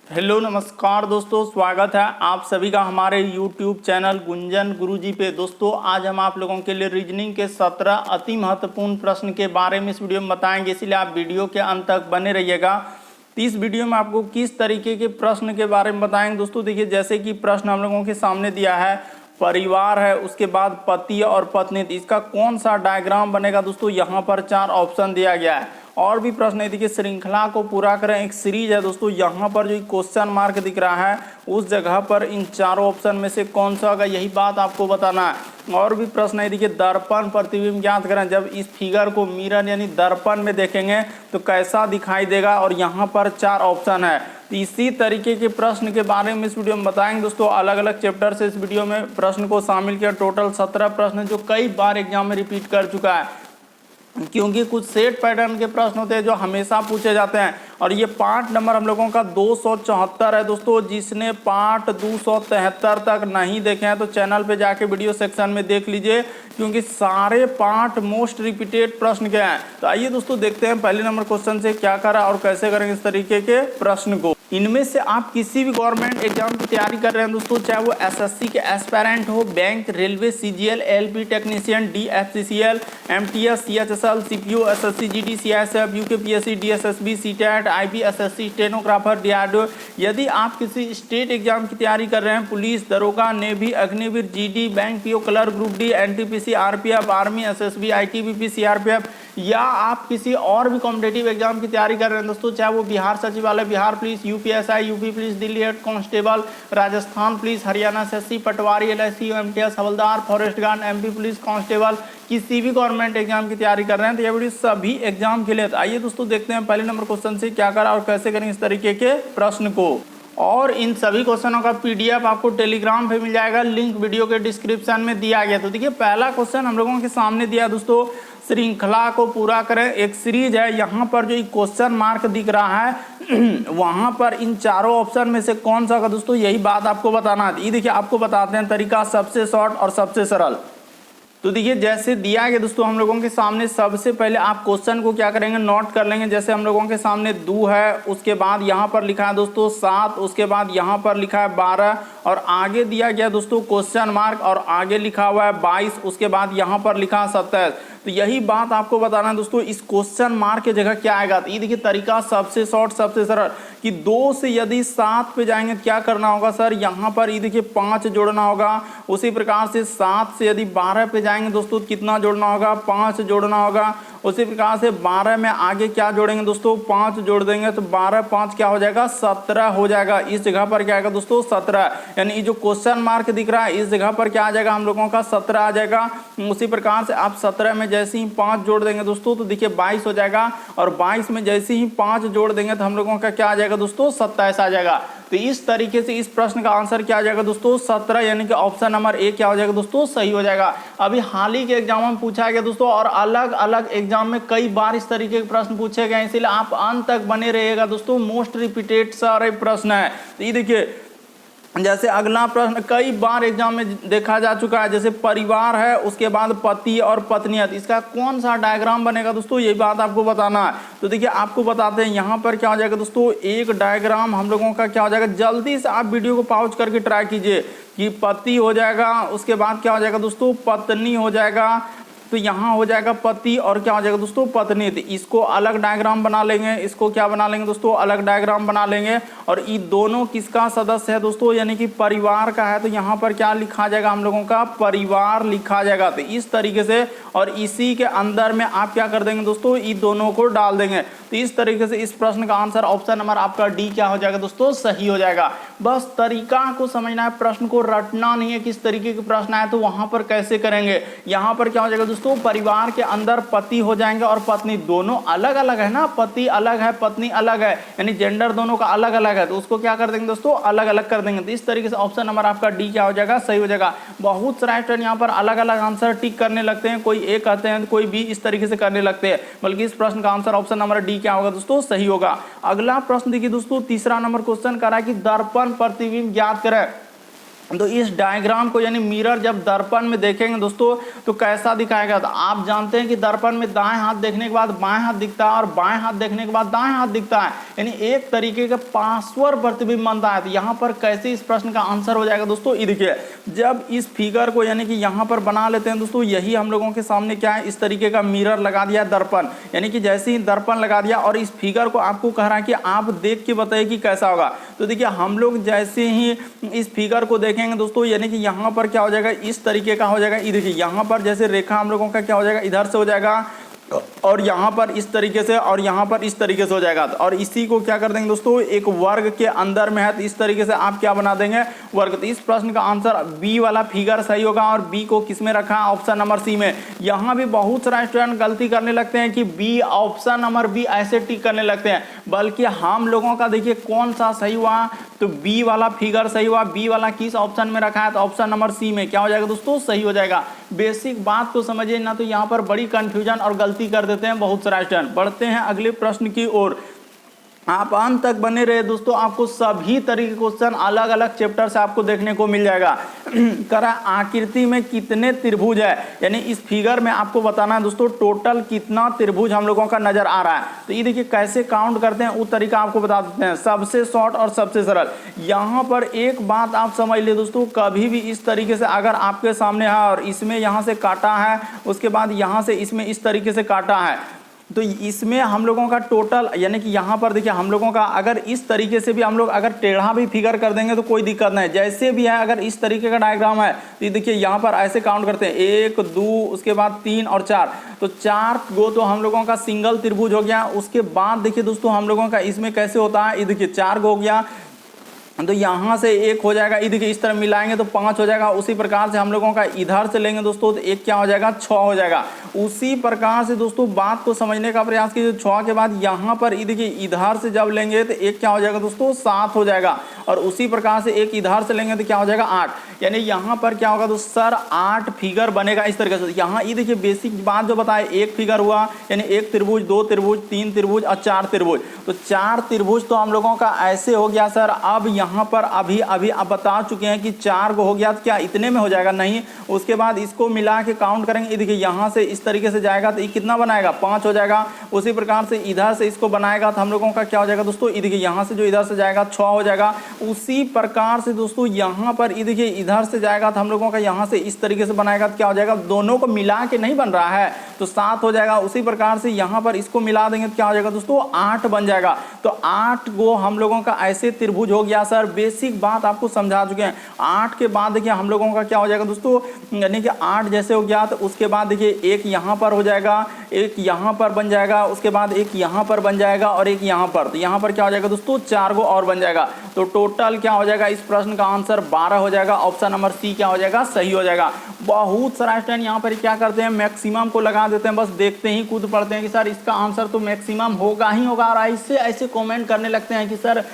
Hello नमस्कार दोस्तों, स्वागत है आप सभी का हमारे YouTube चैनल गुंजन गुरुजी पे। दोस्तों आज हम आप लोगों के लिए रीजनिंग के 17 अति महत्वपूर्ण प्रश्न के बारे में इस वीडियो में बताएंगे, इसलिए आप वीडियो के अंत तक बने रहिएगा। तो इस वीडियो में आपको किस तरीके के प्रश्न के बारे में बताएंगे दोस्तों। देखिए, जैसे कि प्रश्न हम लोगों के सामने दिया है, परिवार है, उसके बाद पति और पत्नी, इसका कौन सा डायग्राम बनेगा दोस्तों। यहाँ पर 4 ऑप्शन दिया गया है। और भी प्रश्न है, देखिए श्रृंखला को पूरा करें, एक सीरीज है दोस्तों। यहाँ पर जो क्वेश्चन मार्क दिख रहा है उस जगह पर इन चारों ऑप्शन में से कौन सा होगा, यही बात आपको बताना है। और भी प्रश्न है, देखिए दर्पण प्रतिबिंब ज्ञात करें। जब इस फिगर को मिरर यानी दर्पण में देखेंगे तो कैसा दिखाई देगा, और यहाँ पर 4 ऑप्शन है। तो इसी तरीके के प्रश्न के बारे में इस वीडियो में बताएंगे दोस्तों। अलग अलग चैप्टर से इस वीडियो में प्रश्न को शामिल किया। टोटल 17 प्रश्न जो कई बार एग्जाम में रिपीट कर चुका है, क्योंकि कुछ सेट पैटर्न के प्रश्न होते हैं जो हमेशा पूछे जाते हैं। और ये पार्ट नंबर हम लोगों का 274 है दोस्तों। जिसने पार्ट 273 तक नहीं देखे हैं तो चैनल पे जाके वीडियो सेक्शन में देख लीजिए, क्योंकि सारे पार्ट मोस्ट रिपीटेड प्रश्न के हैं। तो आइए दोस्तों देखते हैं पहले नंबर क्वेश्चन से क्या करा और कैसे करेंगे इस तरीके के प्रश्न को। इनमें से आप किसी भी गवर्नमेंट एग्जाम की तैयारी कर रहे हैं दोस्तों, चाहे वो एसएससी के एस्पायरेंट हो, bank, railway, CGL, LP technician, DFCCL, MTS, CHSL, CPO, SSC, GD, CISF, UKPSC, DSSB, CTET, IPSSC, stenographer, DRDO. यदि आप किसी स्टेट एग्जाम की तैयारी कर रहे हैं, पुलिस, दरोगा, navy, Agniveer, GD, bank PO, clerk, group D, NTPC, RPF, army, SSB, ITBP, CRPF, या आप किसी और भी कॉम्पिटेटिव एग्जाम की तैयारी कर रहे हैं दोस्तों, चाहे वो बिहार सचिवालय, Bihar police, UPSI, UP police, Delhi head constable, Rajasthan police, Haryana SSC, patwari, LIC, MTS, havildar, forest guard, MP police constable, किसी भी गवर्नमेंट एग्जाम की तैयारी कर रहे हैं तो ये वीडियो सभी एग्जाम के लिए। तो आइए दोस्तों देखते हैं पहले नंबर क्वेश्चन से क्या करा और कैसे करेंगे इस तरीके के प्रश्न को। और इन सभी क्वेश्चनों का पीडीएफ आपको टेलीग्राम पे मिल जाएगा, लिंक वीडियो के डिस्क्रिप्शन में दिया गया। तो देखिए पहला क्वेश्चन हम लोगों के सामने दिया दोस्तों, श्रृंखला को पूरा करें, एक सीरीज है। यहाँ पर जो क्वेश्चन मार्क दिख रहा है वहाँ पर इन चारों ऑप्शन में से कौन सा होगा दोस्तों, यही बात आपको बताना है। ये देखिए आपको बताते हैं तरीका, सबसे शॉर्ट और सबसे सरल। तो देखिए जैसे दिया गया दोस्तों हम लोगों के सामने, सबसे पहले आप क्वेश्चन को क्या करेंगे, नोट कर लेंगे। जैसे हम लोगों के सामने 2 है, उसके बाद यहाँ पर लिखा है दोस्तों 7, उसके बाद यहाँ पर लिखा है 12, और आगे दिया गया दोस्तों क्वेश्चन मार्क, और आगे लिखा हुआ है 22, उसके बाद यहाँ पर लिखा है 27। तो यही बात आपको बताना है दोस्तों, इस क्वेश्चन मार्क की जगह क्या आएगा। तो ये देखिए तरीका सबसे शॉर्ट सबसे सरल, कि 2 से यदि 7 पे जाएंगे क्या करना होगा सर, यहाँ पर ये देखिए 5 जोड़ना होगा। उसी प्रकार से 7 से यदि 12 पे जाएंगे दोस्तों कितना जोड़ना होगा, 5 जोड़ना होगा। उसी प्रकार से 12 में आगे क्या जोड़ेंगे दोस्तों, 5 जोड़ देंगे तो 12 5 क्या हो जाएगा, 17 हो जाएगा। इस जगह पर क्या आएगा दोस्तों, 17, यानी जो क्वेश्चन मार्क दिख रहा है इस जगह पर क्या आ जाएगा, हम लोगों का 17 आ जाएगा। उसी प्रकार से आप 17 में जैसे ही 5 जोड़ देंगे दोस्तों तो देखिए 22 हो जाएगा, और 22 में जैसे ही 5 जोड़ देंगे तो हम लोगों का क्या आ जाएगा दोस्तों, 27 आ जाएगा। तो इस तरीके से इस प्रश्न का आंसर क्या आ जाएगा दोस्तों, 17, यानी कि ऑप्शन नंबर ए क्या हो जाएगा दोस्तों, सही हो जाएगा। अभी हाल ही के एग्जाम में पूछा गया दोस्तों, और अलग अलग एग्जाम में कई बार इस तरीके के प्रश्न पूछे गए, इसीलिए आप अंत तक बने रहिएगा दोस्तों। मोस्ट रिपीटेड सारे प्रश्न है। तो ये देखिए जैसे अगला प्रश्न कई बार एग्जाम में देखा जा चुका है, जैसे परिवार है, उसके बाद पति और पत्नियत, इसका कौन सा डायग्राम बनेगा दोस्तों, ये बात आपको बताना है। तो देखिए आपको बताते हैं यहाँ पर क्या हो जाएगा दोस्तों, एक डायग्राम हम लोगों का क्या हो जाएगा, जल्दी से आप वीडियो को पॉज करके ट्राई कीजिए कि पति हो जाएगा, उसके बाद क्या हो जाएगा दोस्तों, पत्नी हो जाएगा। तो यहाँ हो जाएगा पति और क्या हो जाएगा दोस्तों, पत्नी। तो इसको अलग डायग्राम बना लेंगे, इसको क्या बना लेंगे दोस्तों, अलग डायग्राम बना लेंगे। और ये दोनों किसका सदस्य है दोस्तों, यानी कि परिवार का है। तो यहाँ पर क्या लिखा जाएगा, हम लोगों का परिवार लिखा जाएगा। तो इस तरीके से, और इसी के अंदर में आप क्या कर देंगे दोस्तों, ये दोनों को डाल देंगे। तो इस तरीके से इस प्रश्न का आंसर ऑप्शन नंबर आपका डी क्या हो जाएगा दोस्तों, सही हो जाएगा। बस तरीका को समझना है, प्रश्न को रटना नहीं है, किस तरीके के प्रश्न आए तो वहां पर कैसे करेंगे। यहाँ पर क्या हो जाएगा दोस्तों, परिवार के अंदर पति हो जाएंगे और पत्नी, दोनों अलग अलग है ना, पति अलग है पत्नी अलग है, यानी जेंडर दोनों का अलग अलग है, तो उसको क्या कर देंगे दोस्तों, अलग अलग कर देंगे। तो इस तरीके से ऑप्शन नंबर आपका डी क्या हो जाएगा, सही हो जाएगा। बहुत सारे स्टूडेंट यहाँ पर अलग अलग आंसर टिक करने लगते हैं, कोई ए कहते हैं, कोई बी, इस तरीके से करने लगते हैं, बल्कि इस प्रश्न का आंसर ऑप्शन नंबर डी क्या होगा दोस्तों, सही होगा। अगला प्रश्न देखिए दोस्तों, तीसरा नंबर क्वेश्चन कर रहा है कि दर्पण प्रतिबिंब ज्ञात करें। तो इस डायग्राम को यानी मिरर जब दर्पण में देखेंगे दोस्तों तो कैसा दिखाएगा। तो आप जानते हैं कि दर्पण में दाएं हाथ देखने के बाद बाएं हाथ दिखता है और बाएं हाथ देखने के बाद दाएं हाथ दिखता है, यानी एक तरीके का पार्श्व प्रतिबिंब बनता है। तो यहाँ पर कैसे इस प्रश्न का आंसर हो जाएगा दोस्तों, ये देखिए जब इस फिगर को यानी कि यहाँ पर बना लेते हैं दोस्तों, यही हम लोगों के सामने क्या है, इस तरीके का मिरर लगा दिया दर्पण, यानी कि जैसे ही दर्पण लगा दिया और इस फिगर को आपको कह रहा है कि आप देख के बताइए कि कैसा होगा। तो देखिए हम लोग जैसे ही इस फिगर को देखेंगे दोस्तों, यानी कि यहाँ पर क्या हो जाएगा, इस तरीके का हो जाएगा। ये देखिए यहाँ पर जैसे रेखा हम लोगों का क्या हो जाएगा, इधर से हो जाएगा और यहाँ पर इस तरीके से और यहाँ पर इस तरीके से हो जाएगा। और इसी को क्या कर देंगे दोस्तों, एक वर्ग के अंदर में है, तो इस तरीके से आप क्या बना देंगे, वर्ग। तो इस प्रश्न का आंसर बी वाला फिगर सही होगा। और बी को किस में रखा है, ऑप्शन नंबर सी में। यहाँ भी बहुत सारा स्टूडेंट गलती करने लगते हैं कि बी, ऑप्शन नंबर बी ऐसे टिक करने लगते हैं, बल्कि हम लोगों का देखिए कौन सा सही हुआ, तो बी वाला फिगर सही हुआ। बी वाला किस ऑप्शन में रखा है, तो ऑप्शन नंबर सी में क्या हो जाएगा दोस्तों, सही हो जाएगा। बेसिक बात को समझिए ना, तो यहाँ पर बड़ी कंफ्यूजन और गलती कर देते हैं बहुत सारा स्टूडेंट। बढ़ते हैं अगले प्रश्न की ओर, आप अंत तक बने रहे दोस्तों, आपको सभी तरह के क्वेश्चन अलग अलग चैप्टर से आपको देखने को मिल जाएगा। करा आकृति में कितने त्रिभुज है, यानी इस फिगर में आपको बताना है दोस्तों टोटल कितना त्रिभुज हम लोगों का नजर आ रहा है। तो ये देखिए कैसे काउंट करते हैं वो तरीका आपको बता देते हैं, सबसे शॉर्ट और सबसे सरल। यहाँ पर एक बात आप समझ ले दोस्तों, कभी भी इस तरीके से अगर आपके सामने है और इसमें यहाँ से काटा है, उसके बाद यहाँ से इसमें इस तरीके से काटा है, तो इसमें हम लोगों का टोटल यानी कि यहाँ पर देखिए हम लोगों का अगर इस तरीके से भी हम लोग अगर टेढ़ा भी फिगर कर देंगे तो कोई दिक्कत नहीं, जैसे भी है अगर इस तरीके का डायग्राम है तो देखिए यहाँ पर ऐसे काउंट करते हैं 1 2 उसके बाद 3 और 4, तो 4 गो तो हम लोगों का सिंगल त्रिभुज हो गया। उसके बाद देखिए दोस्तों हम लोगों का इसमें कैसे होता है, ये देखिए 4 गो हो गया, तो यहाँ से 1 हो जाएगा, ये देखिए इस तरह मिलाएंगे तो 5 हो जाएगा। उसी प्रकार से हम लोगों का इधर से लेंगे दोस्तों तो 1 क्या हो जाएगा, 6 हो जाएगा। उसी प्रकार से दोस्तों बात को समझने का प्रयास कीजिए, 6 के बाद यहाँ पर ये देखिए इधर से जब लेंगे तो 1 क्या हो जाएगा दोस्तों, 7 हो जाएगा। और उसी प्रकार से 1 इधर से लेंगे तो क्या हो जाएगा, 8, यानी यहाँ पर क्या होगा दोस्तों सर 8 फिगर बनेगा इस तरीके से। यहाँ ये देखिए बेसिक बात जो बताए, 1 फिगर हुआ यानी 1 त्रिभुज, 2 त्रिभुज, 3 त्रिभुज और 4 त्रिभुज। तो 4 त्रिभुज तो हम लोगों का ऐसे हो गया सर। अब यहाँ पर अभी आप बता चुके हैं कि 4 को हो गया, तो क्या इतने में हो जाएगा, नहीं। उसके बाद इसको मिला के काउंट करेंगे, देखिए यहाँ से इस तरीके से जाएगा तो ये कितना बनाएगा, 5 हो जाएगा। उसी प्रकार से इधर से इसको बनाएगा तो हम लोगों का क्या हो जाएगा दोस्तों, ये देखिए यहाँ से जो इधर से जाएगा 6 हो जाएगा। उसी प्रकार से दोस्तों यहाँ पर ये देखिए इधर से जाएगा तो हम लोगों का यहाँ से इस तरीके से बनाएगा तो क्या हो जाएगा, दोनों को मिला के नहीं बन रहा है तो 7 हो जाएगा। उसी प्रकार से यहाँ पर इसको मिला देंगे तो क्या हो जाएगा दोस्तों, 8 बन जाएगा। तो 8 गो हम लोगों का ऐसे त्रिभुज हो गया सर। बेसिक बात आपको समझा चुके हैं। 8 के बाद देखिए हम लोगों का क्या हो जाएगा दोस्तों, यानी कि 8 जैसे हो गया तो उसके बाद देखिए 1 यहाँ पर हो जाएगा, 1 यहाँ पर बन जाएगा, उसके बाद 1 यहाँ पर बन जाएगा और 1 यहाँ पर। तो यहाँ पर क्या हो जाएगा दोस्तों, 4 गो और बन जाएगा। तो टोटल क्या हो जाएगा, इस प्रश्न का आंसर 12 हो जाएगा। ऑप्शन नंबर सी क्या हो जाएगा, सही हो जाएगा। बहुत सारा स्टूडेंट यहाँ पर क्या करते हैं, मैक्सिमम को लगा देते हैं, बस देखते ही कूद पड़ते हैं कि सर इसका आंसर तो मैक्सिमम होगा ही होगा, और ऐसे कमेंट करने लगते हैं कि सर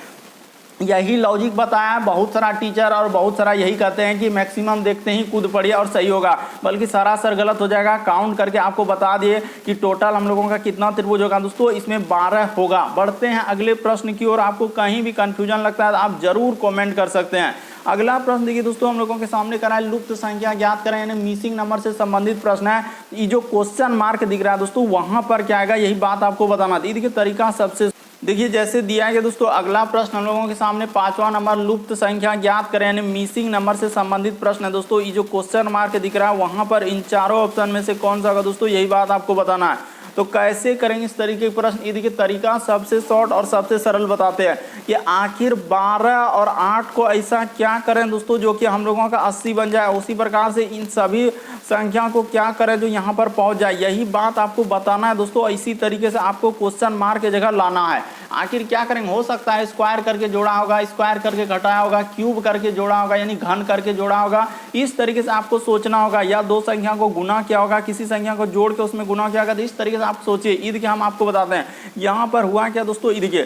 यही लॉजिक बताया। बहुत सारा टीचर और बहुत सारा यही कहते हैं कि मैक्सिमम देखते ही कूद पड़िए और सही होगा, बल्कि सरासर गलत हो जाएगा। काउंट करके आपको बता दिए कि टोटल हम लोगों का कितना त्रिभुज होगा दोस्तों, इसमें 12 होगा। बढ़ते हैं अगले प्रश्न की ओर। आपको कहीं भी कंफ्यूजन लगता है तो आप जरूर कमेंट कर सकते हैं। अगला प्रश्न देखिए दोस्तों, हम लोगों के सामने करा है लुप्त संख्या ज्ञात करें, यानी मिसिंग नंबर से संबंधित प्रश्न है। ये जो क्वेश्चन मार्क दिख रहा है दोस्तों, वहां पर क्या आएगा, यही बात आपको बताना थी। देखिए तरीका सबसे देखिए जैसे दिया गया दोस्तों, अगला प्रश्न हम लोगों के सामने 5वां नंबर लुप्त संख्या ज्ञात करें, यानी मिसिंग नंबर से संबंधित प्रश्न है दोस्तों। ये जो क्वेश्चन मार्क दिख रहा है वहां पर इन चारों ऑप्शन में से कौन सा होगा दोस्तों, यही बात आपको बताना है। तो कैसे करेंगे इस तरीके के प्रश्न, ये देखिए तरीका सबसे शॉर्ट और सबसे सरल बताते हैं कि आखिर 12 और 8 को ऐसा क्या करें दोस्तों जो कि हम लोगों का 80 बन जाए। उसी प्रकार से इन सभी संख्या को क्या करें जो यहाँ पर पहुँच जाए, यही बात आपको बताना है दोस्तों। इसी तरीके से आपको क्वेश्चन मार्क की जगह लाना है। आखिर क्या करेंगे, हो सकता है स्क्वायर करके जोड़ा होगा, स्क्वायर करके घटाया होगा, क्यूब करके जोड़ा होगा यानी घन करके जोड़ा होगा। इस तरीके से आपको सोचना होगा, या 2 संख्या को गुना किया होगा, किसी संख्या को जोड़ के उसमें गुना किया होगा। तो इस तरीके से आप सोचिए। ईद के हम आपको बताते हैं यहाँ पर हुआ क्या दोस्तों, ईद के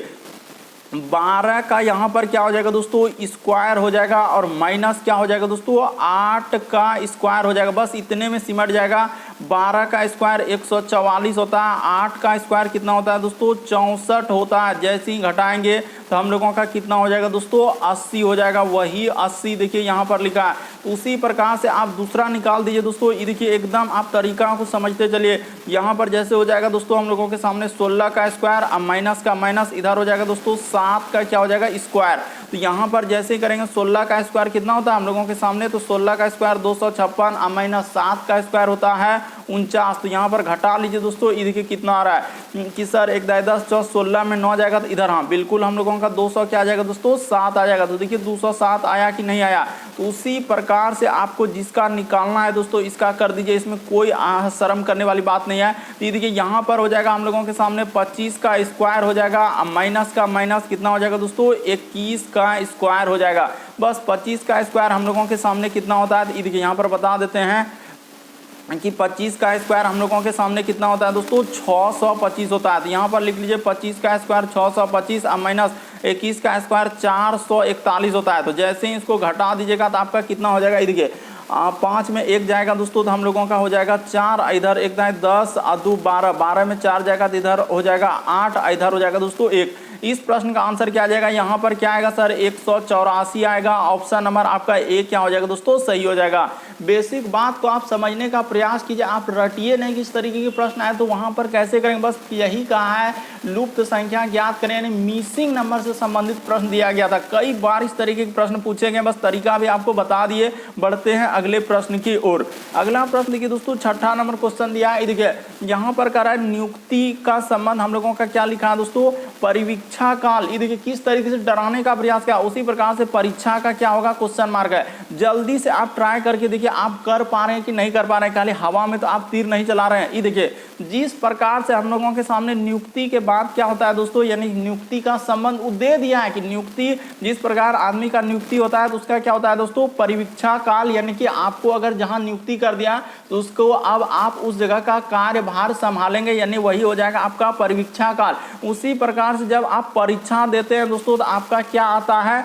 12 का यहाँ पर क्या हो जाएगा दोस्तों, स्क्वायर हो जाएगा, और माइनस क्या हो जाएगा दोस्तों, 8 का स्क्वायर हो जाएगा। बस इतने में सिमट जाएगा। 12 का स्क्वायर 144 होता है, 8 का स्क्वायर कितना होता है दोस्तों 64 होता है। जैसे ही घटाएंगे तो हम लोगों का कितना हो जाएगा दोस्तों 80 हो जाएगा। वही 80 देखिए यहाँ पर लिखा है। तो उसी प्रकार से आप दूसरा निकाल दीजिए दोस्तों। ये देखिए एकदम आप तरीका को समझते चलिए। यहाँ पर जैसे हो जाएगा दोस्तों हम लोगों के सामने 16 का स्क्वायर, अब माइनस का माइनस इधर हो जाएगा दोस्तों 7 का क्या हो जाएगा स्क्वायर। तो यहाँ पर जैसे ही करेंगे 16 का स्क्वायर कितना होता है हम लोगों के सामने, तो 16 का स्क्वायर 256, अब माइनस 7 का स्क्वायर होता है 49। तो यहाँ पर घटा लीजिए दोस्तों। ये देखिए कितना आ रहा है कि सर 1 10 10 14 16 में 9 जाएगा, तो इधर हाँ बिल्कुल हम लोगों का 200 क्या आ जाएगा दोस्तों 7 आ जाएगा। तो देखिए 207 आया कि नहीं आया। तो उसी प्रकार से आपको जिसका निकालना है दोस्तों इसका कर दीजिए, इसमें कोई शर्म करने वाली बात नहीं है। तो ये देखिए यहाँ पर हो जाएगा हम लोगों के सामने 25 का स्क्वायर हो जाएगा, अब माइनस का माइनस कितना हो जाएगा दोस्तों 21 का स्क्वायर हो जाएगा। बस 25 का स्क्वायर हम लोगों के सामने कितना होता है, देखिए यहाँ पर बता देते हैं कि 25 का स्क्वायर हम लोगों के सामने कितना होता है दोस्तों 625 होता है। तो यहाँ पर लिख लीजिए 25 का स्क्वायर 625, अब माइनस 21 का स्क्वायर 441 होता है। तो जैसे ही इसको घटा दीजिएगा तो आपका कितना हो जाएगा, ये देखिए 5 में 1 जाएगा दोस्तों, तो हम लोगों का हो जाएगा 4, इधर 1 10 2 12, 12 में 4 जाएगा तो इधर हो जाएगा 8, इधर हो जाएगा दोस्तों 1। इस प्रश्न का आंसर क्या आ जाएगा, यहाँ पर क्या आएगा सर 184 आएगा। ऑप्शन नंबर आपका ए क्या हो जाएगा दोस्तों सही हो जाएगा। बेसिक बात को आप समझने का प्रयास कीजिए, आप रटिए नहीं कि इस तरीके के प्रश्न आए तो वहाँ पर कैसे करेंगे। बस यही कहा है लुप्त संख्या ज्ञात करें, यानी मिसिंग नंबर से संबंधित प्रश्न दिया गया था। कई बार इस तरीके के प्रश्न पूछे गए, बस तरीका भी आपको बता दिए। बढ़ते हैं अगले प्रश्न की ओर। अगला प्रश्न देखिए दोस्तों 6ठा नंबर क्वेश्चन दिया है। देखिए यहाँ पर कह रहा है नियुक्ति का संबंध हम लोगों का क्या लिखा है दोस्तों परीक्षा काल। ये देखिए किस तरीके से डराने का प्रयास किया, उसी प्रकार से परीक्षा का क्या होगा क्वेश्चन मार्क है। जल्दी से आप ट्राई करके देखिए आप कर पा रहे हैं कि नहीं कर पा रहे हैं, खाली हवा में तो आप तीर नहीं चला रहे हैं। ये देखिए जिस प्रकार से हम लोगों के सामने नियुक्ति के बाद क्या होता है दोस्तों, यानी नियुक्ति का संबंध दे दिया है कि नियुक्ति जिस प्रकार आदमी का नियुक्ति होता है तो उसका क्या होता है दोस्तों परीक्षा काल, यानी कि आपको अगर जहां नियुक्ति कर दिया तो उसको अब आप उस जगह का कार्यभार संभालेंगे, यानी वही हो जाएगा आपका परीक्षा काल। उसी प्रकार से जब आप परीक्षा देते हैं दोस्तों तो आपका क्या आता है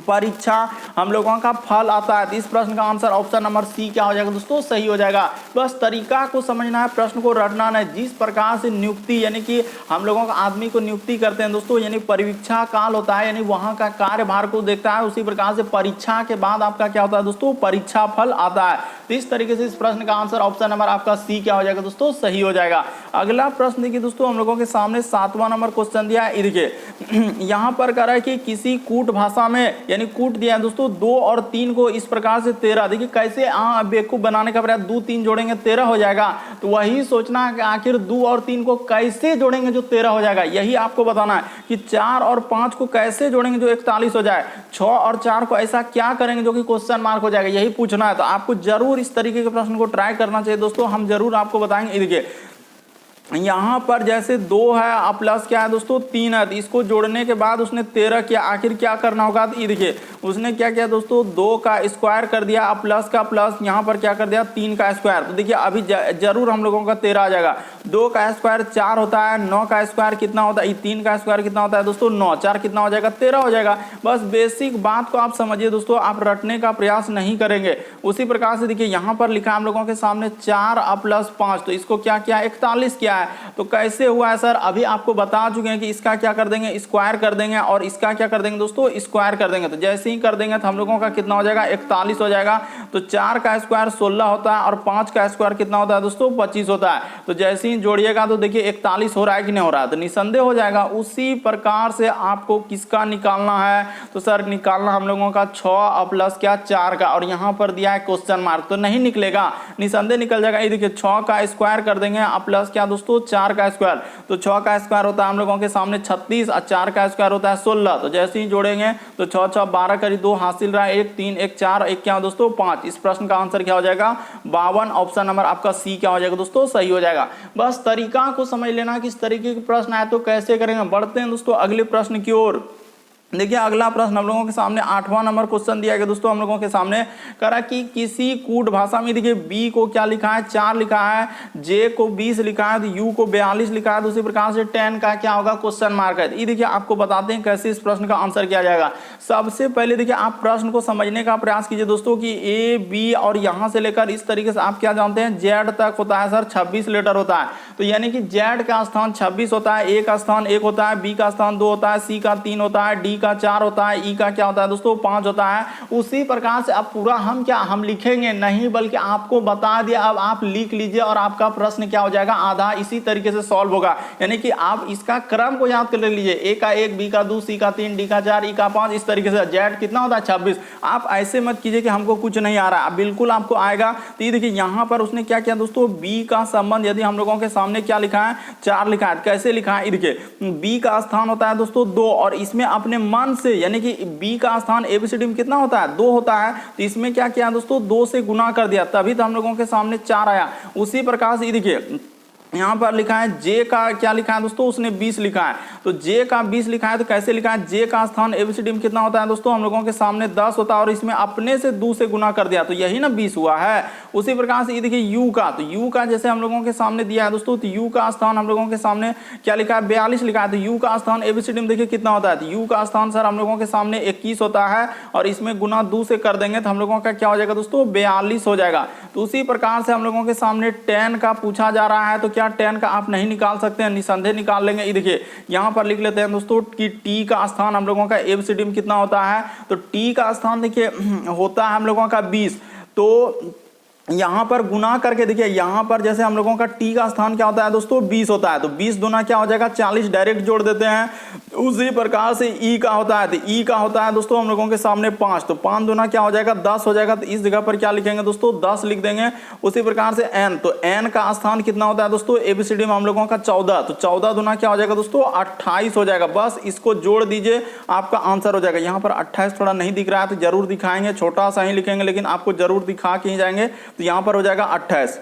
परीक्षा हम लोगों का फल आता है। इस प्रश्न का आंसर ऑप्शन नंबर सी क्या हो जाएगा दोस्तों सही हो जाएगा। बस तरीका को समझना है, प्रश्न को रटना नहीं। जिस प्रकार से नियुक्ति यानी कि हम लोगों का आदमी को नियुक्ति करते हैं दोस्तों, यानी परीक्षा काल होता है, यानी वहां का कार्यभार को देखता है। उसी प्रकार से परीक्षा के बाद आपका क्या होता है दोस्तों परीक्षा फल आता है। तो इस तरीके से इस प्रश्न का आंसर ऑप्शन नंबर आपका सी क्या हो जाएगा दोस्तों सही हो जाएगा। अगला प्रश्न देखिए दोस्तों हम लोगों के सामने 7वां नंबर क्वेश्चन दिया है। देखिए यहाँ पर कह रहा है कि किसी कूट भाषा में यानी कूट दिया है दोस्तों 2 और 3 को इस प्रकार से 13। देखिए कैसे बेवकूफ बनाने का प्रयास, 2 3 जोड़ेंगे 13 हो जाएगा। तो वही सोचना है कि आखिर 2 और 3 को कैसे जोड़ेंगे जो 13 हो जाएगा। यही आपको बताना है कि 4 और 5 को कैसे जोड़ेंगे जो 41 हो जाए। 6 और 4 को ऐसा क्या करेंगे जो कि क्वेश्चन मार्क हो जाएगा, यही पूछना है। तो आपको जरूर इस तरीके के प्रश्न को ट्राई करना चाहिए दोस्तों, हम जरूर आपको बताएंगे। देखिए यहाँ पर जैसे 2 है प्लस क्या है दोस्तों 3 है, तो इसको जोड़ने के बाद उसने 13 किया, आखिर क्या करना होगा। तो ये देखिए उसने क्या किया दोस्तों 2 का स्क्वायर कर दिया, प्लस का प्लस यहाँ पर क्या कर दिया 3 का स्क्वायर। तो देखिए अभी जरूर हम लोगों का 13 आ जाएगा। 2 का स्क्वायर 4 होता है, 9 का स्क्वायर कितना होता है, 3 का स्क्वायर कितना होता है दोस्तों 9, 4 कितना हो जाएगा 13 हो जाएगा। बस बेसिक बात को आप समझिए दोस्तों, आप रटने का प्रयास नहीं करेंगे। उसी प्रकार से देखिए यहाँ पर लिखा हम लोगों के सामने 4 प्लस 5, तो इसको क्या किया 41 किया है। तो कैसे हुआ है सर, अभी आपको बता चुके हैं कि इसका क्या कर देंगे स्क्वायर कर देंगे और इसका क्या कर देंगे दोस्तों स्क्वायर कर देंगे। तो जैसे ही कर देंगे तो हम लोगों का कितना हो जाएगा 41 हो जाएगा। तो 4 का स्क्वायर 16 होता है और 5 का स्क्वायर कितना होता है दोस्तों 25 होता है। तो जैसे ही जोड़िएगा तो देखिए 41 हो रहा है कि नहीं हो रहा है, तो निसंदेह हो जाएगा। उसी प्रकार से आपको किसका निकालना है, तो सर निकालना हम लोगों का 6 प्लस क्या 4 का, और यहाँ पर दिया है क्वेश्चन मार्क, तो नहीं निकलेगा, निसंदेह निकल जाएगा। ये देखिए 6 का स्क्वायर कर देंगे प्लस क्या दोस्तों 4 का स्क्वायर। तो 6 का स्क्वायर होता है हम लोगों के सामने 36 और 4 का स्क्वायर होता है 16। तो जैसे ही जोड़ेंगे तो 6 6 12 करीब 2 हासिल रहा है 1 3 1 4 1 क्या दोस्तों 5। इस प्रश्न का आंसर क्या हो जाएगा 52। ऑप्शन नंबर आपका सी क्या हो जाएगा दोस्तों सही हो जाएगा। बस तरीका को समझ लेना कि इस तरीके के प्रश्न आए तो कैसे करेंगे। बढ़ते हैं दोस्तों अगले प्रश्न की ओर। देखिए अगला प्रश्न हम लोगों के सामने 8वां नंबर क्वेश्चन दिया गया दोस्तों हम लोगों के सामने करा कि किसी कूट भाषा में देखिए बी को क्या लिखा है 4 लिखा है, जे को 20 लिखा है, तो यू को 42 लिखा है। दूसरी प्रकार से 10 का क्या होगा क्वेश्चन मार्क है। ये देखिए आपको बताते हैं कैसे इस प्रश्न का आंसर किया जाएगा। सबसे पहले देखिए आप प्रश्न को समझने का प्रयास कीजिए दोस्तों कि ए बी और यहां से लेकर इस तरीके से आप क्या जानते हैं जेड तक होता है सर 26 लेटर होता है। तो यानी कि जेड का स्थान 26 होता है, ए का स्थान 1 होता है, बी का स्थान 2 होता है, सी का 3 होता है, डी का 4 होता है, ई का क्या होता है दोस्तों 5 होता है। उसी प्रकार से अब पूरा हम लिखेंगे नहीं बल्कि आपको बता दिया, अब आप लिख लीजिए और आपका प्रश्न क्या हो जाएगा आधा इसी तरीके से सॉल्व होगा। यानी कि आप इसका क्रम को याद कर लीजिए, ए का 1, बी का 2, सी का 3, डी का 4, ई का 5, इस तरीके से। जेड कितना होता है 26। आप ऐसे मत कीजिए कि हमको कुछ नहीं आ रहा है, बिल्कुल आपको आएगा। तो ये देखिए यहां पर उसने क्या किया दोस्तों, बी का संबंध यदि हम लोगों के सामने क्या लिखा है 4 लिखा है, कैसे लिखा है देखिए बी का स्थान होता है दोस्तों 2 और इसमें अपने मन से यानी कि बी का स्थान एबीसीडी में कितना होता है 2 होता है, तो इसमें क्या किया दोस्तों 2 से गुना कर दिया, तभी तो हम लोगों के सामने 4 आया। उसी प्रकार से देखिए यहां पर लिखा है जे का क्या लिखा है दोस्तों, उसने 20 लिखा है, तो जे का 20 लिखा है, तो कैसे लिखा है जे का स्थान एबीसीडी में कितना होता है दोस्तों हम लोगों के सामने 10 होता है और इसमें अपने से 2 से गुना कर दिया, तो यही ना 20 हुआ है। उसी प्रकार से ये देखिए यू का, तो यू का जैसे हम लोगों के सामने दिया है दोस्तों, तो यू का स्थान हम लोगों के सामने क्या लिखा है 42 लिखा है, तो यू का स्थान एबीसीडी में देखिए कितना होता है, तो यू का स्थान सर हम लोगों के सामने 21 होता है और इसमें गुना 2 से कर देंगे तो हम लोगों का क्या हो जाएगा दोस्तों 42 हो जाएगा। तो उसी प्रकार से हम लोगों के सामने 10 का पूछा जा रहा है, तो क्या 10 का आप नहीं निकाल सकते हैं, निसंदेह निकाल लेंगे। ये देखिए यहां पर लिख लेते हैं दोस्तों कि टी का स्थान हम लोगों का एबीसीडी में कितना होता है, तो टी का स्थान देखिए होता है हम लोगों का 20, तो यहां पर गुना करके देखिए यहां पर जैसे हम लोगों का टी का स्थान क्या होता है दोस्तों 20 होता है, तो 20 दुना क्या हो जाएगा 40, डायरेक्ट जोड़ देते हैं। उसी प्रकार से ई का होता है, तो ई का होता है दोस्तों हम लोगों के सामने 5, तो 5 दुना क्या हो जाएगा 10 हो जाएगा, तो इस जगह पर क्या लिखेंगे दोस्तों 10 लिख देंगे। उसी प्रकार से एन, तो एन का स्थान कितना होता है दोस्तों एबीसीडी में हम लोगों का 14, तो 14 दुना क्या हो जाएगा दोस्तों 28 हो जाएगा। बस इसको जोड़ दीजिए आपका आंसर हो जाएगा। यहाँ पर 28 थोड़ा नहीं दिख रहा है तो जरूर दिखाएंगे, छोटा सा ही लिखेंगे लेकिन आपको जरूर दिखा के ही जाएंगे, तो यहाँ पर हो जाएगा 28।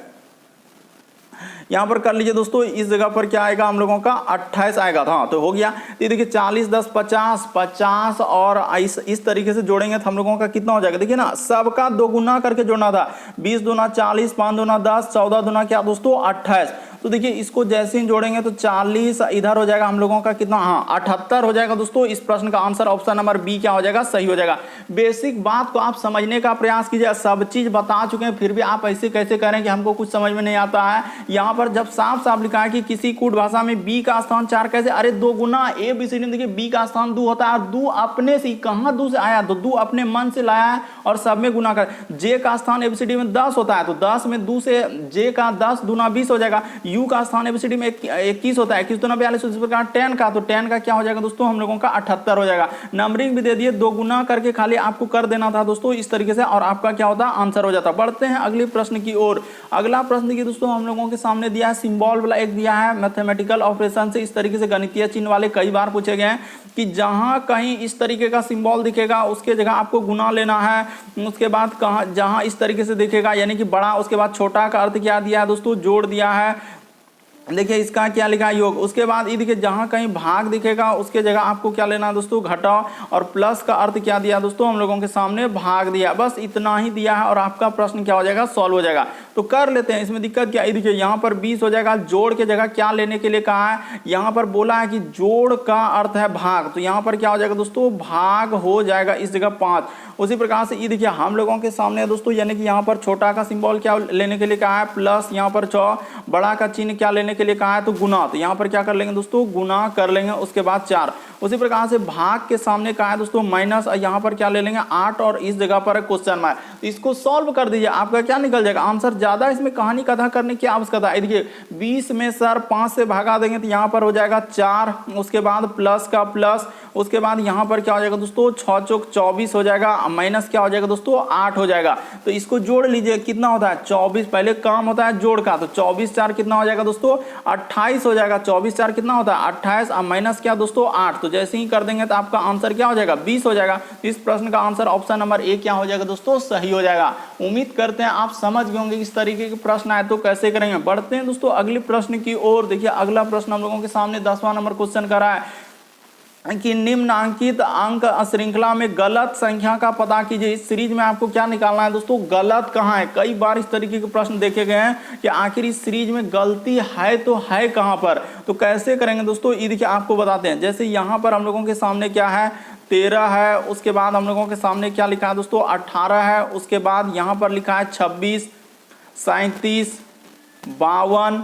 यहां पर कर लीजिए दोस्तों, इस जगह पर क्या आएगा हम लोगों का 28 आएगा, हाँ तो हो गया। तो देखिए 40 10 50 50 और इस तरीके से जोड़ेंगे तो हम लोगों का कितना हो जाएगा, देखिए ना सबका 2 गुना करके जोड़ना था, 20 दुना 40, 5 दुना 10, 14 दुना क्या दोस्तों 28। तो देखिए इसको जैसे ही जोड़ेंगे तो 40 इधर हो जाएगा हम लोगों का कितना, हाँ 78 हो जाएगा दोस्तों। इस प्रश्न का आंसर ऑप्शन नंबर बी क्या हो जाएगा, सही हो जाएगा। बेसिक बात को आप समझने का प्रयास कीजिए, सब चीज बता चुके हैं फिर भी आप ऐसे कैसे करें कि हमको कुछ समझ में नहीं आता है। यहाँ पर जब साफ साफ लिखा है कि किसी कूट भाषा में बी का स्थान 4 कैसे, अरे 2 गुना ए बी सी डी, देखिए बी का स्थान 2 होता है और 2 अपने से, कहां 2 से आया, तो 2 अपने मन से लाया है और सब में गुना कर। जे का स्थान एबीसीडी में 10 होता है, तो 10 में 2 से जे का 10 दुना 20 हो जाएगा। यू का स्थान एबीसीडी में 21 होता है, 21 दुना 42, इस प्रकार 10 का, तो 10 का क्या हो जाएगा दोस्तों हम लोगों का 78 हो जाएगा। नंबरिंग भी दे दिए, 2 गुना करके खाली आपको कर देना था दोस्तों इस तरीके से और आपका क्या होता आंसर हो जाता। बढ़ते हैं अगले प्रश्न की ओर। अगला प्रश्न देखिए दोस्तों हम लोगों के सामने दिया है सिंबल वाला, एक दिया है मैथमेटिकल ऑपरेशन से इस तरीके से गणितीय चिन्ह वाले कई बार पूछे गए हैं कि जहां कहीं इस तरीके का सिंबल दिखेगा उसके जगह आपको गुना लेना है, उसके बाद कहां जहां इस तरीके से दिखेगा यानी कि बड़ा, उसके बाद छोटा का अर्थ क्या दिया है दोस्तों जोड़ दिया है, देखिए इसका क्या लिखा है योग। उसके बाद ये देखिए जहां कहीं भाग दिखेगा उसके जगह आपको क्या लेना है दोस्तों घटाओ, और प्लस का अर्थ क्या दिया दोस्तों हम लोगों के सामने भाग दिया। बस इतना ही दिया है और आपका प्रश्न क्या हो जाएगा सॉल्व हो जाएगा। तो कर लेते हैं, इसमें दिक्कत क्या है, देखिए यहाँ पर 20 हो जाएगा, जोड़ के जगह क्या लेने के लिए कहा है, यहाँ पर बोला है कि जोड़ का अर्थ है भाग, तो यहाँ पर क्या हो जाएगा दोस्तों भाग हो जाएगा इस जगह 5। उसी प्रकार से ये देखिए हम लोगों के सामने दोस्तों यानी कि यहाँ पर छोटा का सिंबल क्या लेने के लिए कहा है प्लस, यहाँ पर बड़ा का चिन्ह क्या लेने के लिए कहा है तो गुना, तो यहाँ पर क्या कर लेंगे दोस्तों गुना कर लेंगे, उसके बाद 4। उसी प्रकार से भाग के सामने कहा है दोस्तों माइनस, यहाँ पर क्या ले लेंगे 8 और इस जगह पर क्वेश्चन मार्क, तो इसको सॉल्व कर दीजिए आपका क्या निकल जाएगा आंसर। ज्यादा इसमें कहानी कथा करने की आवश्यकता है। देखिए 20 में सर 5 से भागा देंगे तो यहाँ पर हो जाएगा 4, उसके बाद प्लस का प्लस, उसके बाद यहाँ पर क्या हो जाएगा दोस्तों 6 चौक 24 हो जाएगा, माइनस क्या हो जाएगा दोस्तों 8 हो जाएगा। तो इसको जोड़ लीजिए कितना होता है 24, पहले काम होता है जोड़ का, तो 24 4 कितना हो जाएगा दोस्तों 28 हो जाएगा। 24 4 कितना होता है 28 और माइनस क्या दोस्तों 8, तो जैसे ही कर देंगे तो आपका आंसर क्या हो जाएगा 20 हो जाएगा। इस प्रश्न का आंसर ऑप्शन नंबर ए क्या हो जाएगा दोस्तों सही हो जाएगा। उम्मीद करते हैं आप समझ गए होंगे इस तरीके के प्रश्न आए तो कैसे करेंगे। बढ़ते हैं दोस्तों अगले प्रश्न की ओर। देखिए अगला प्रश्न हम लोगों के सामने 10वां नंबर क्वेश्चन कर रहा है कि निम्नांकित अंक श्रृंखला में गलत संख्या का पता कीजिए। इस सीरीज में आपको क्या निकालना है दोस्तों गलत कहाँ है। कई बार इस तरीके के प्रश्न देखे गए हैं कि आखिर इस सीरीज में गलती है तो है कहाँ पर, तो कैसे करेंगे दोस्तों ये देखिए आपको बताते हैं। जैसे यहाँ पर हम लोगों के सामने क्या है 13 है, उसके बाद हम लोगों के सामने क्या लिखा है दोस्तों 18 है, उसके बाद यहाँ पर लिखा है 26, 37, 52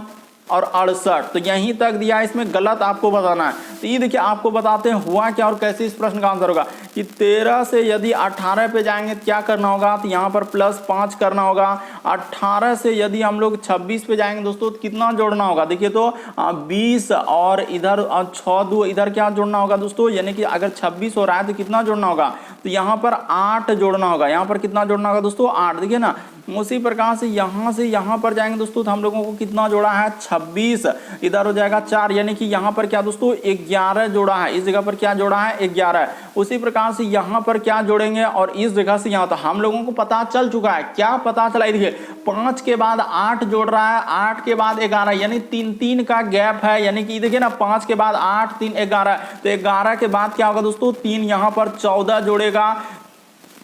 और 68। तो यहीं तक दिया है, इसमें गलत आपको बताना है। तो ये देखिए आपको बताते हैं हुआ क्या और कैसे इस प्रश्न का आंसर होगा कि 13 से यदि 18 पे जाएंगे तो क्या करना होगा, तो यहाँ पर +5 करना होगा। 18 से यदि हम लोग 26 पे जाएंगे दोस्तों तो कितना जोड़ना होगा, देखिए तो 20 और इधर 6 2 इधर क्या जोड़ना होगा दोस्तों, यानी कि अगर 26 हो रहा है तो कितना जोड़ना होगा, तो यहाँ पर 8 जोड़ना होगा। यहाँ पर कितना जोड़ना होगा दोस्तों 8, देखिए ना। उसी प्रकार से यहाँ पर जाएंगे दोस्तों तो हम लोगों को कितना जोड़ा है 26, इधर हो जाएगा 4, यानी कि यहाँ पर क्या दोस्तों 11 जोड़ा है, इस जगह पर क्या जोड़ा है 11। उसी प्रकार से यहाँ पर क्या जोड़ेंगे और इस जगह से यहाँ, तो हम लोगों को पता चल चुका है। क्या पता चला, देखिए 5 के बाद 8 जोड़ रहा है, 8 के बाद 11, यानी 3 का गैप है, यानी कि देखिए ना 5 के बाद 8 3 11, तो 11 के बाद क्या होगा दोस्तों 3, यहाँ पर 14 जोड़ेगा,